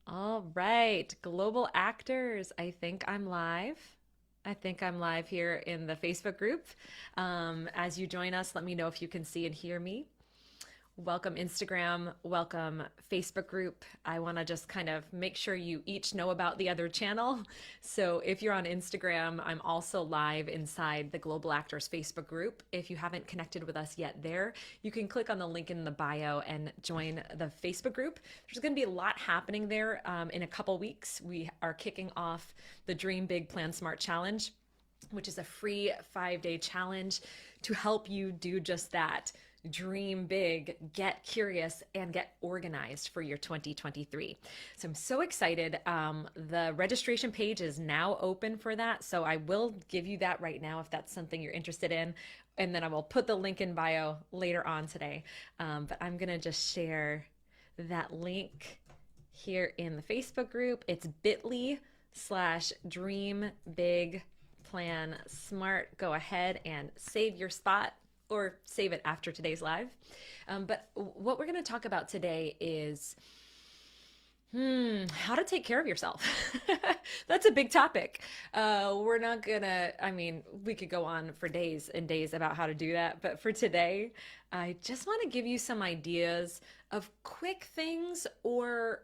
All right, global actors. I think I'm live. I think I'm live here in the Facebook group. As you join us, let me know if you can see and hear me. Welcome Instagram, welcome Facebook group. I want to just kind of make sure you each know about the other channel. So if you're on Instagram, I'm also live inside the Global Actors Facebook group. If you haven't connected with us yet there, you can click on the link in the bio and join the Facebook group. There's going to be a lot happening there. In a couple weeks, we are kicking off the Dream Big Plan Smart Challenge, which is a free 5-day challenge to help you do just that. Dream big, get curious, and get organized for your 2023. So I'm so excited. The registration page is now open for that. So I will give you that right now if that's something you're interested in. And then I will put the link in bio later on today. But I'm going to just share that link here in the Facebook group. It's bit.ly/dream big plan smart. Go ahead and save your spot or save it after today's live. But what we're going to talk about today is how to take care of yourself. That's a big topic. We're not gonna, I mean, we could go on for days and days about how to do that. But for today, I just want to give you some ideas of quick things or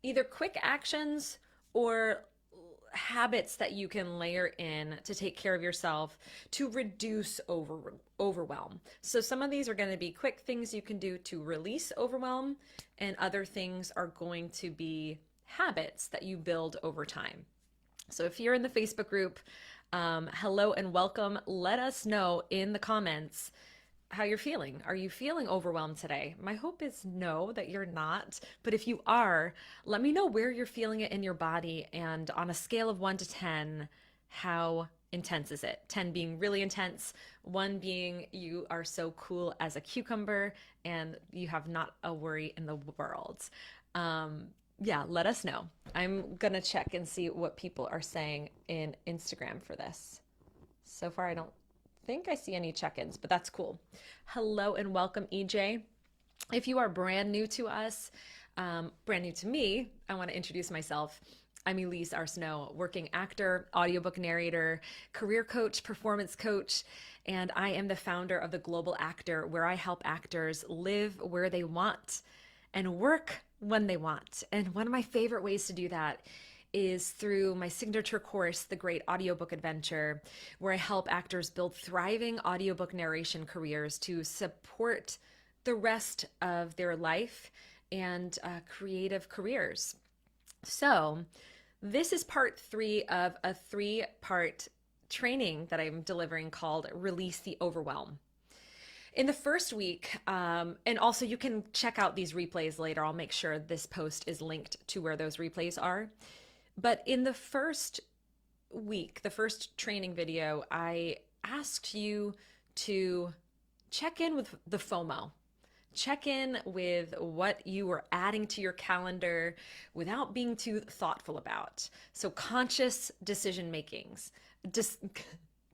either quick actions or habits that you can layer in to take care of yourself to reduce overwhelm. So some of these are going to be quick things you can do to release overwhelm, and other things are going to be habits that you build over time. So if you're in the Facebook group, hello and welcome. Let us know in the comments how you're feeling. Are you feeling overwhelmed today? My hope is no, that you're not. But if you are, let me know where you're feeling it in your body. And on a scale of 1 to 10, how intense is it? 10 being really intense, 1 being you are so cool as a cucumber and you have not a worry in the world. Yeah, let us know. I'm going to check and see what people are saying in Instagram for this. So far, I don't think I see any check-ins, but that's cool. Hello and welcome, EJ. If you are brand new to us, brand new to me, I want to introduce myself. I'm Elise Arsenault, working actor, audiobook narrator, career coach, performance coach, and I am the founder of the Global Actor, where I help actors live where they want and work when they want. And one of my favorite ways to do that is through my signature course, The Great Audiobook Adventure, where I help actors build thriving audiobook narration careers to support the rest of their life and creative careers. So this is part 3 of a 3-part training that I'm delivering called Release the Overwhelm. In the first week, and also you can check out these replays later. I'll make sure this post is linked to where those replays are. But in the first week, the first training video, I asked you to check in with the FOMO. Check in with what you are adding to your calendar without being too thoughtful about. So conscious decision makings,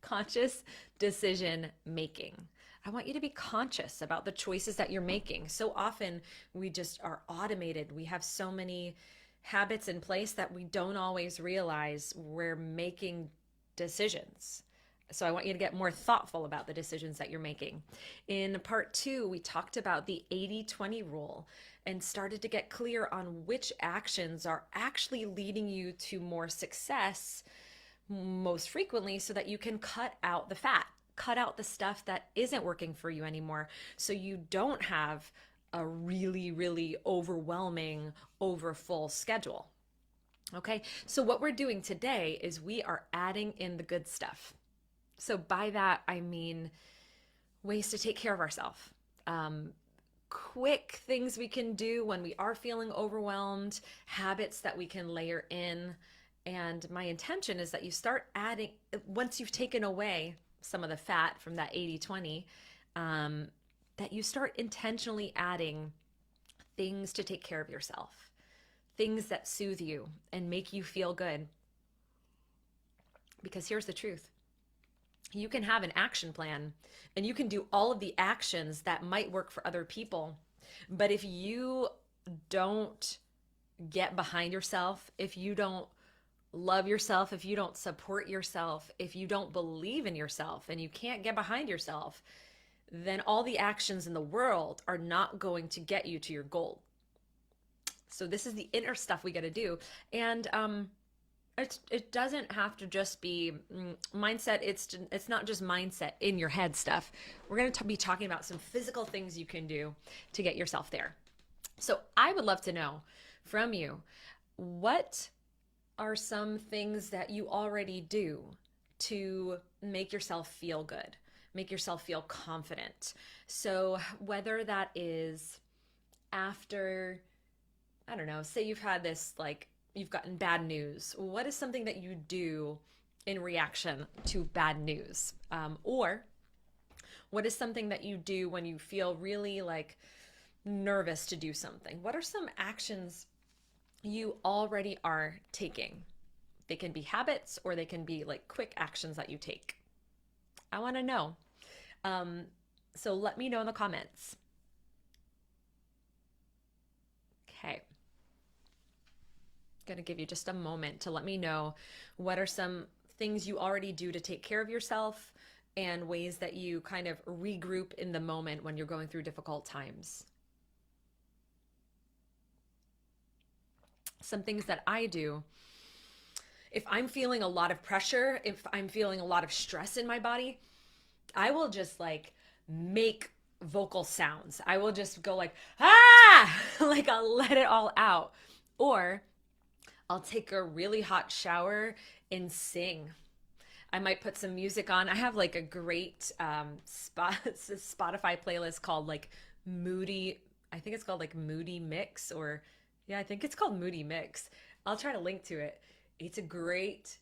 conscious decision making. I want you to be conscious about the choices that you're making. So often we just are automated. We have so many habits in place that we don't always realize we're making decisions. So I want you to get more thoughtful about the decisions that you're making. In part 2, we talked about the 80-20 rule and started to get clear on which actions are actually leading you to more success most frequently, so that you can cut out the fat, cut out the stuff that isn't working for you anymore, so you don't have a really, really overwhelming, overfull schedule. Okay, so what we're doing today is we are adding in the good stuff. So by that, I mean ways to take care of ourselves. Quick things we can do when we are feeling overwhelmed, habits that we can layer in. And my intention is that you start adding, once you've taken away some of the fat from that 80-20, that you start intentionally adding things to take care of yourself, things that soothe you and make you feel good. Because here's the truth. You can have an action plan and you can do all of the actions that might work for other people. But if you don't get behind yourself, if you don't love yourself, if you don't support yourself, if you don't believe in yourself and you can't get behind yourself, then all the actions in the world are not going to get you to your goal. So this is the inner stuff we got to do. And it doesn't have to just be mindset. It's not just mindset in your head stuff. We're going to be talking about some physical things you can do to get yourself there. So I would love to know from you, what are some things that you already do to make yourself feel good, make yourself feel confident? So whether that is after, I don't know, say you've had this, like, you've gotten bad news. What is something that you do in reaction to bad news? Or what is something that you do when you feel really like nervous to do something? What are some actions you already are taking? They can be habits or they can be like quick actions that you take. I want to know. So let me know in the comments. Okay. Going to give you just a moment to let me know what are some things you already do to take care of yourself and ways that you kind of regroup in the moment when you're going through difficult times. Some things that I do, if I'm feeling a lot of pressure, if I'm feeling a lot of stress in my body, I will just like make vocal sounds. I will just go like, ah, like I'll let it all out. Or I'll take a really hot shower and sing. I might put some music on. I have like a great Spotify playlist called like Moody, I think it's called like Moody Mix, or yeah, I think it's called Moody Mix. I'll try to link to it. It's a great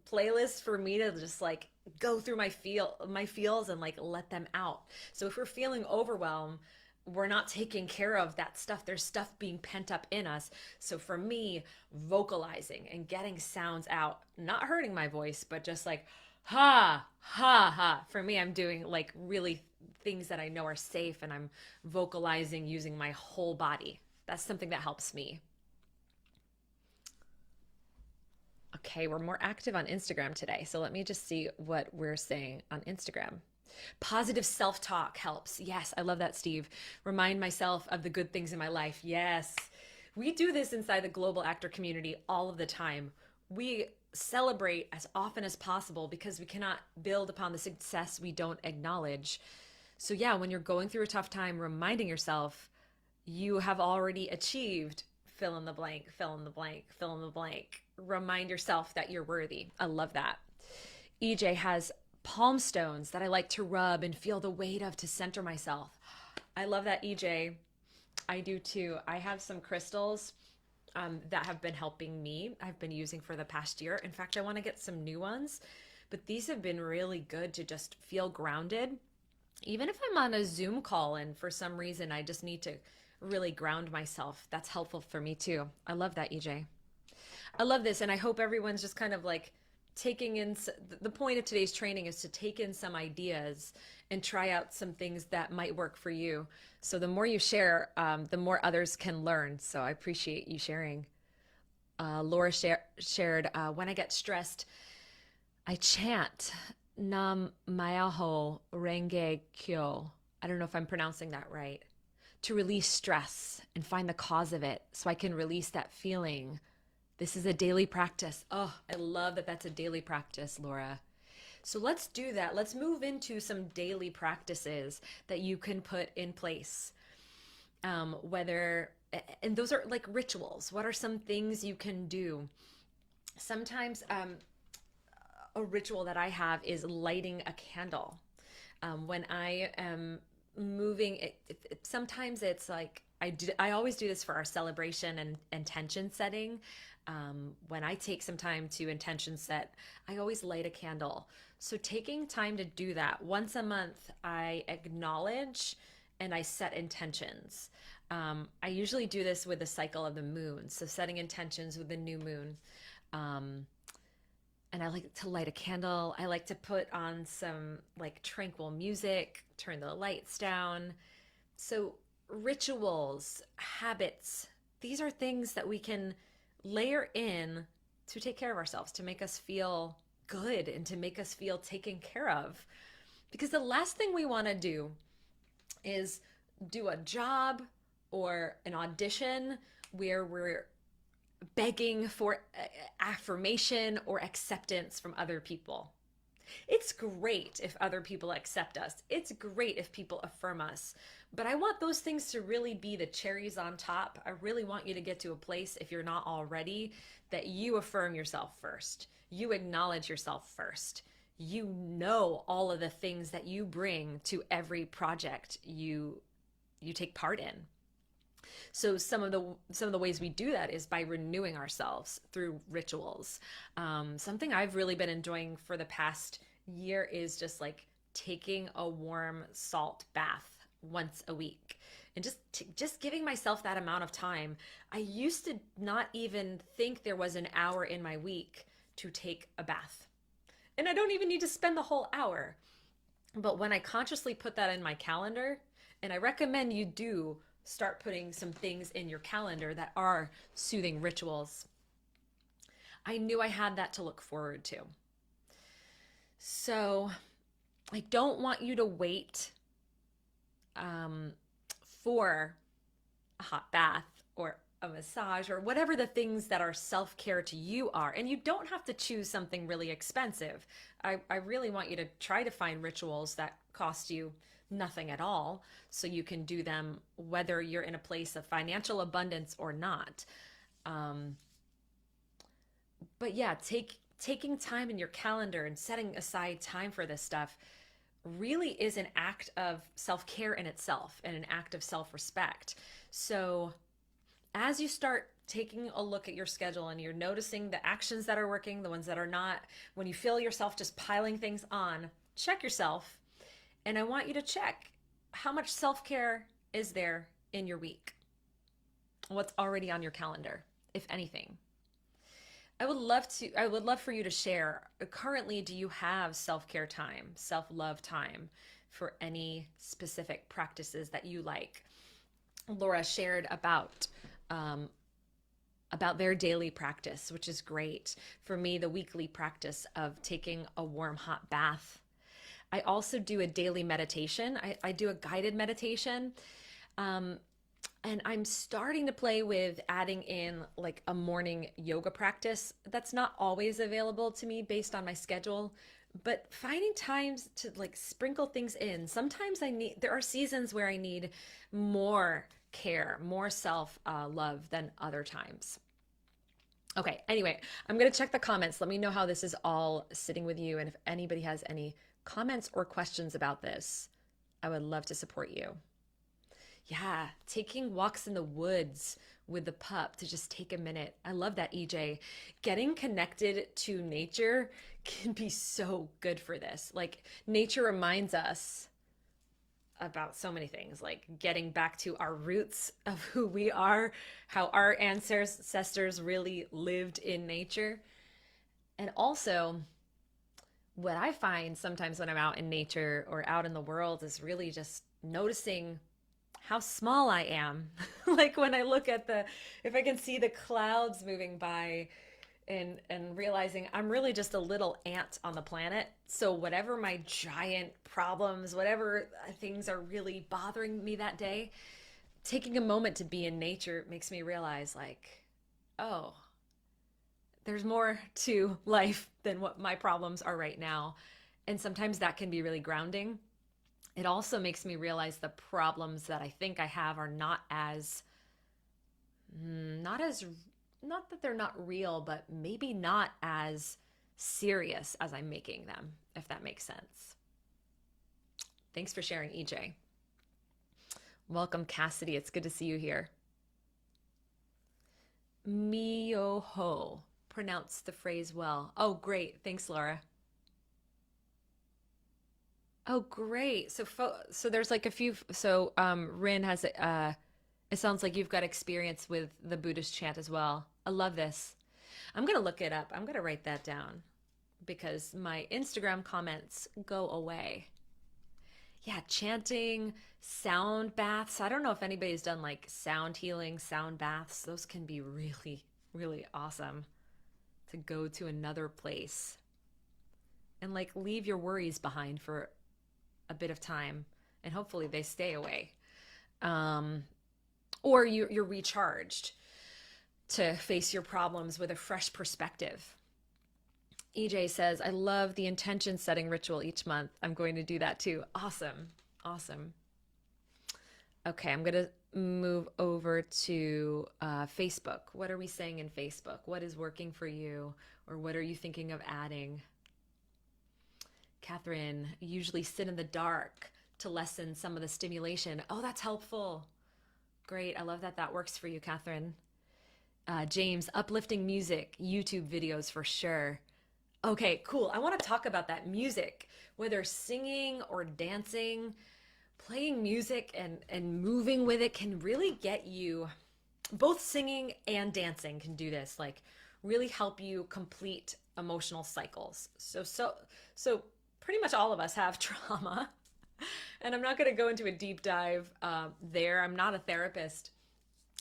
playlist for me to just like go through my feels and like let them out. So if we're feeling overwhelmed, we're not taking care of that stuff. There's stuff being pent up in us. So for me, vocalizing and getting sounds out, not hurting my voice, but just like, ha, ha, ha. For me, I'm doing like really things that I know are safe, and I'm vocalizing using my whole body. That's something that helps me. Okay, we're more active on Instagram today. So let me just see what we're saying on Instagram. Positive self-talk helps. Yes, I love that, Steve. Remind myself of the good things in my life. Yes. We do this inside the Global Actor community all of the time. We celebrate as often as possible because we cannot build upon the success we don't acknowledge. So yeah, when you're going through a tough time, reminding yourself you have already achieved fill in the blank, fill in the blank, fill in the blank. Remind yourself that you're worthy. I love that. EJ has palm stones that I like to rub and feel the weight of to center myself. I love that, EJ. I do too. I have some crystals that have been helping me. I've been using for the past year. In fact, I want to get some new ones, but these have been really good to just feel grounded. Even if I'm on a Zoom call and for some reason I just need to really ground myself, that's helpful for me too. I love that, EJ. I love this, and I hope everyone's just kind of like taking in, the point of today's training is to take in some ideas and try out some things that might work for you. So the more you share, the more others can learn. So I appreciate you sharing. Laura shared, when I get stressed, I chant Nam Myaho Renge Kyo. I don't know if I'm pronouncing that right. To release stress and find the cause of it so I can release that feeling. This is a daily practice. Oh, I love that that's a daily practice, Laura. So let's do that. Let's move into some daily practices that you can put in place. And those are like rituals. What are some things you can do? Sometimes a ritual that I have is lighting a candle. When I am moving, sometimes it's like, I always do this for our celebration and intention setting. When I take some time to intention set, I always light a candle. So taking time to do that once a month, I acknowledge and I set intentions. I usually do this with the cycle of the moon. So setting intentions with the new moon. And I like to light a candle. I like to put on some like tranquil music, turn the lights down. So rituals, habits, these are things that we can layer in to take care of ourselves, to make us feel good and to make us feel taken care of. Because the last thing we want to do is do a job or an audition where we're begging for affirmation or acceptance from other people. It's great if other people accept us. It's great if people affirm us. But I want those things to really be the cherries on top. I really want you to get to a place, if you're not already, that you affirm yourself first. You acknowledge yourself first. You know all of the things that you bring to every project you take part in. So some of the ways we do that is by renewing ourselves through rituals. Something I've really been enjoying for the past year is just like taking a warm salt bath once a week and just giving myself that amount of time. I used to not even think there was an hour in my week to take a bath. And I don't even need to spend the whole hour. But when I consciously put that in my calendar, and I recommend you do start putting some things in your calendar that are soothing rituals, I knew I had that to look forward to. So I don't want you to wait for a hot bath or a massage or whatever the things that are self-care to you are. And you don't have to choose something really expensive. I really want you to try to find rituals that cost you nothing at all, so you can do them whether you're in a place of financial abundance or not. But yeah, taking time in your calendar and setting aside time for this stuff really is an act of self-care in itself and an act of self-respect. So as you start taking a look at your schedule and you're noticing the actions that are working, the ones that are not, when you feel yourself just piling things on, check yourself. And I want you to check how much self-care is there in your week. What's already on your calendar, if anything. I would love for you to share. Currently, do you have self-care time, self-love time for any specific practices that you like? Laura shared about their daily practice, which is great. For me, the weekly practice of taking a warm hot bath. I also do a daily meditation. I do a guided meditation. And I'm starting to play with adding in like a morning yoga practice. That's not always available to me based on my schedule, but finding times to like sprinkle things in. Sometimes there are seasons where I need more care, more self love than other times. Okay, anyway, I'm going to check the comments. Let me know how this is all sitting with you. And if anybody has any comments or questions about this, I would love to support you. Yeah, taking walks in the woods with the pup to just take a minute. I love that, EJ. Getting connected to nature can be so good for this. Like, nature reminds us about so many things, like getting back to our roots of who we are, how our ancestors really lived in nature. And also, what I find sometimes when I'm out in nature or out in the world is really just noticing how small I am. Like when I look at if I can see the clouds moving by and realizing I'm really just a little ant on the planet. So whatever my giant problems, whatever things are really bothering me that day, taking a moment to be in nature makes me realize like, oh, there's more to life than what my problems are right now. And sometimes that can be really grounding. It also makes me realize the problems that I think I have are not that they're not real, but maybe not as serious as I'm making them, if that makes sense. Thanks for sharing, EJ. Welcome, Cassidy. It's good to see you here. Miyoho. Pronounce the phrase well. Oh, great. Thanks, Laura. Oh, great. So there's like a few. So Rin has it sounds like you've got experience with the Buddhist chant as well. I love this. I'm gonna look it up. I'm gonna write that down because my Instagram comments go away. Yeah, chanting, sound baths. I don't know if anybody's done like sound healing, sound baths. Those can be really, really awesome to go to another place and like leave your worries behind for a bit of time, and hopefully they stay away. Um, or you're recharged to face your problems with a fresh perspective. EJ says, I love the intention setting ritual each month. I'm going to do that too. Awesome. Awesome. Okay, I'm going to move over to Facebook. What are we saying in Facebook? What is working for you? Or what are you thinking of adding? Catherine, usually sit in the dark to lessen some of the stimulation. Oh, that's helpful. Great. I love that that works for you, Catherine. James, uplifting music, YouTube videos for sure. Okay, cool. I want to talk about that music, whether singing or dancing, playing music and moving with it can really get you, both singing and dancing can do this, like really help you complete emotional cycles. So pretty much all of us have trauma. And I'm not going to go into a deep dive there. I'm not a therapist,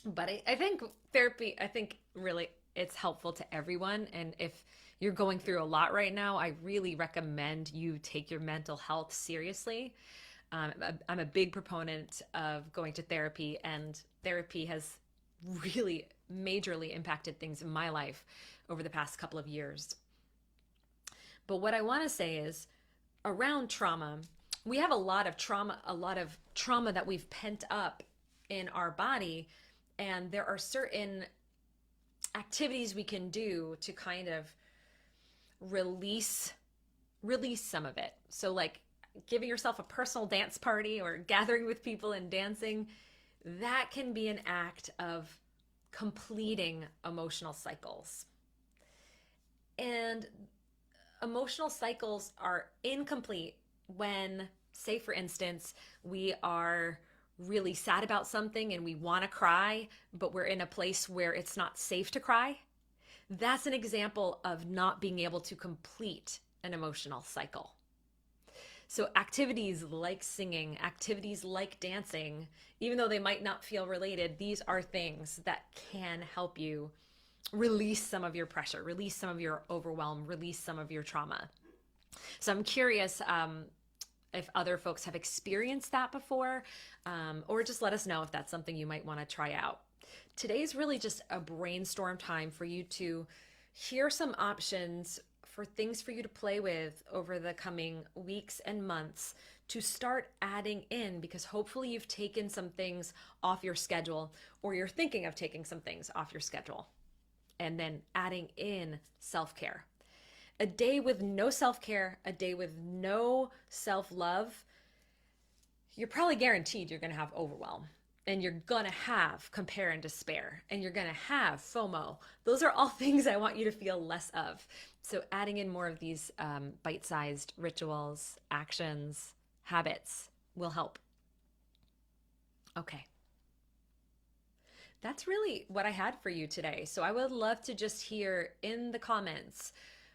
but I think therapy, I think really it's helpful to everyone. And if you're going through a lot right now, I really recommend you take your mental health seriously. I'm a big proponent of going to therapy, and therapy has really majorly impacted things in my life over the past couple of years. But what I want to say is around trauma, we have a lot of trauma that we've pent up in our body, and there are certain activities we can do to kind of release some of it. So like giving yourself a personal dance party or gathering with people and dancing, that can be an act of completing emotional cycles. And emotional cycles are incomplete when, say for instance, we are really sad about something and we want to cry, but we're in a place where it's not safe to cry. That's an example of not being able to complete an emotional cycle. So activities like singing, activities like dancing, even though they might not feel related, these are things that can help you release some of your pressure, release some of your overwhelm, release some of your trauma. So I'm curious if other folks have experienced that before, or just let us know if that's something you might want to try out. Today's really just a brainstorm time for you to hear some options for things for you to play with over the coming weeks and months to start adding in, because hopefully you've taken some things off your schedule, or you're thinking of taking some things off your schedule, and then adding in self-care. A day with no self-care, a day with no self-love, you're probably guaranteed you're going to have overwhelm, and you're going to have compare and despair, and you're going to have FOMO. Those are all things I want you to feel less of. So adding in more of these bite-sized rituals, actions, habits will help. Okay. That's really what I had for you today. So I would love to just hear in the comments,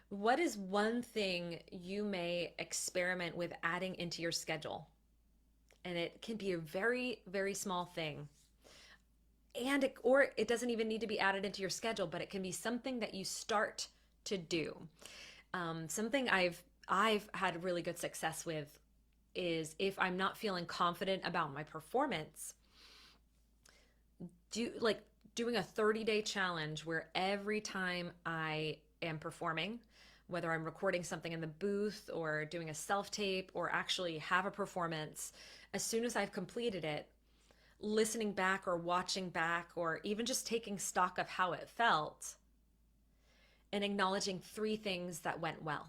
what is one thing you may experiment with adding into your schedule? And it can be a very, very small thing. Or it doesn't even need to be added into your schedule, but it can be something that you start to do. Something I've had really good success with is if I'm not feeling confident about my performance, doing a 30-day challenge where every time I am performing, whether I'm recording something in the booth or doing a self-tape or actually have a performance, as soon as I've completed it, listening back or watching back or even just taking stock of how it felt and acknowledging 3 things that went well.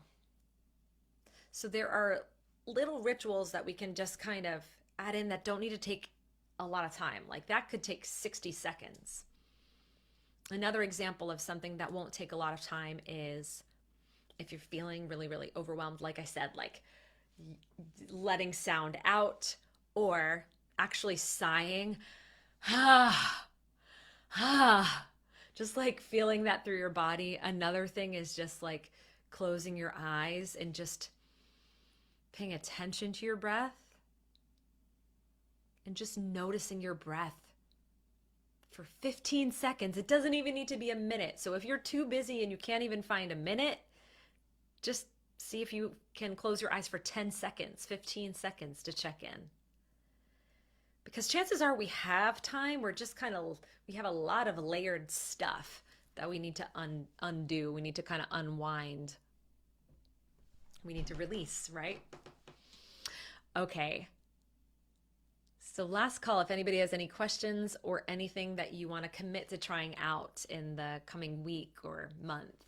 So there are little rituals that we can just kind of add in that don't need to take a lot of time. Like that could take 60 seconds. Another example of something that won't take a lot of time is if you're feeling really, really overwhelmed, like I said, like letting sound out or actually sighing, just like feeling that through your body. Another thing is just like closing your eyes and just paying attention to your breath. and just noticing your breath for 15 seconds. It doesn't even need to be a minute. So if you're too busy and you can't even find a minute, just see if you can close your eyes for 10 seconds, 15 seconds to check in. Because chances are we have time. We have a lot of layered stuff that we need to undo. We need to kind of unwind. We need to release, right? Okay. So last call, if anybody has any questions or anything that you want to commit to trying out in the coming week or month.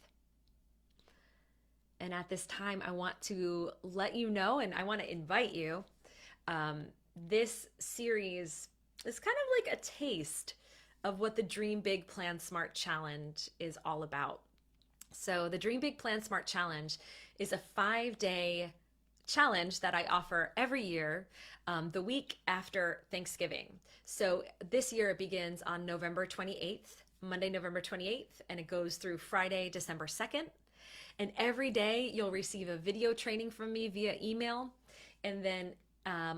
And at this time, I want to let you know, and I want to invite you. This series is kind of like a taste of what the Dream Big, Plan Smart Challenge is all about. So the Dream Big, Plan Smart Challenge is a 5-day challenge that I offer every year, the week after Thanksgiving. So this year it begins on November 28th, Monday, November 28th, and it goes through Friday, December 2nd. And every day you'll receive a video training from me via email. And then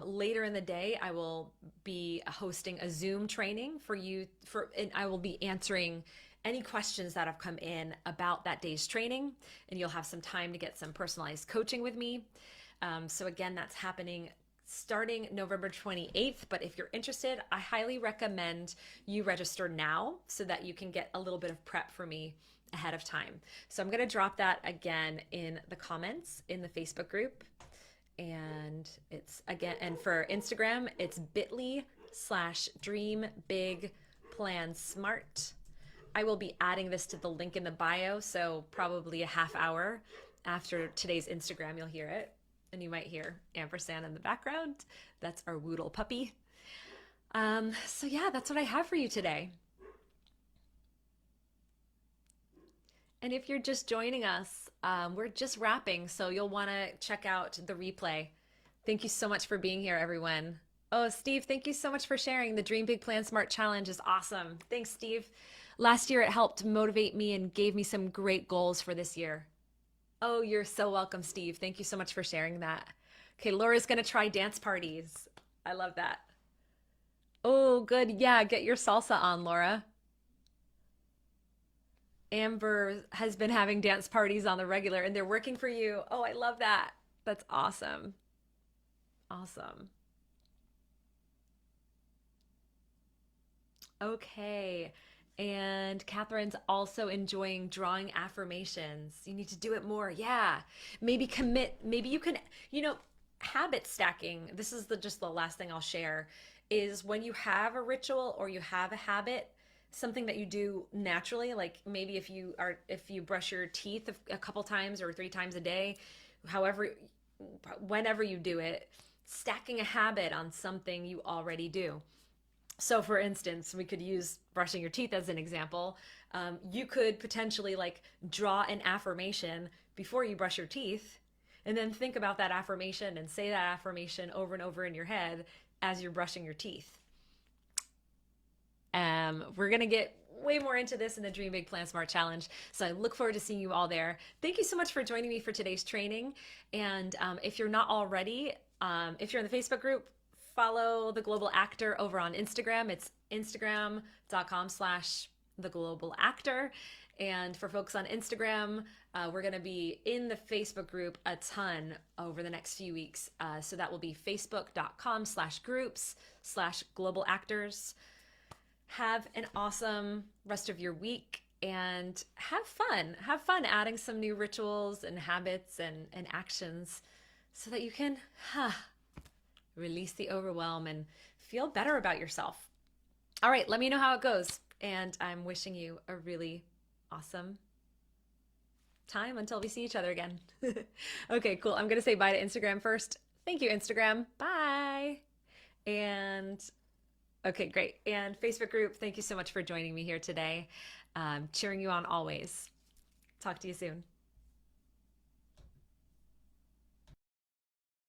later in the day, I will be hosting a Zoom training for you, and I will be answering any questions that have come in about that day's training, and you'll have some time to get some personalized coaching with me. So again, that's happening starting November 28th. But if you're interested, I highly recommend you register now so that you can get a little bit of prep for me ahead of time. So I'm going to drop that again in the comments in the Facebook group. And it's again, and for Instagram, it's bit.ly/dreambigplansmart. I will be adding this to the link in the bio. So probably a half hour after today's Instagram, you'll hear it. And you might hear ampersand in the background. That's our Woodle puppy. So yeah, that's what I have for you today. And if you're just joining us, we're just wrapping, so you'll want to check out the replay. Thank you so much for being here, everyone. Oh, Steve, thank you so much for sharing. The Dream Big, Plan Smart Challenge is awesome. Thanks, Steve. Last year, it helped motivate me and gave me some great goals for this year. Oh, you're so welcome, Steve. Thank you so much for sharing that. Okay, Laura's going to try dance parties. I love that. Oh, good. Yeah, get your salsa on, Laura. Amber has been having dance parties on the regular, and they're working for you. Oh, I love that. That's awesome. Awesome. Okay. And Catherine's also enjoying drawing affirmations. You need to do it more. Yeah. Maybe commit. Maybe you can, habit stacking. This is just the last thing I'll share is when you have a ritual or you have a habit, something that you do naturally, like maybe if you brush your teeth a couple times or 3 times a day, whenever you do it, stacking a habit on something you already do. So for instance, we could use brushing your teeth as an example. You could potentially draw an affirmation before you brush your teeth and then think about that affirmation and say that affirmation over and over in your head as you're brushing your teeth. We're going to get way more into this in the Dream Big, Plan Smart Challenge. So I look forward to seeing you all there. Thank you so much for joining me for today's training. And if you're not already, if you're in the Facebook group, follow The Global Actor over on Instagram. It's instagram.com/theglobalactor. And for folks on Instagram, we're going to be in the Facebook group a ton over the next few weeks. So that will be facebook.com/groups/globalactors. Have an awesome rest of your week and have fun. Have fun adding some new rituals and habits and actions so that you can release the overwhelm and feel better about yourself. All right, let me know how it goes. And I'm wishing you a really awesome time until we see each other again. Okay, cool. I'm going to say bye to Instagram first. Thank you, Instagram. Bye. And okay, great. And Facebook group, thank you so much for joining me here today. Cheering you on always. Talk to you soon.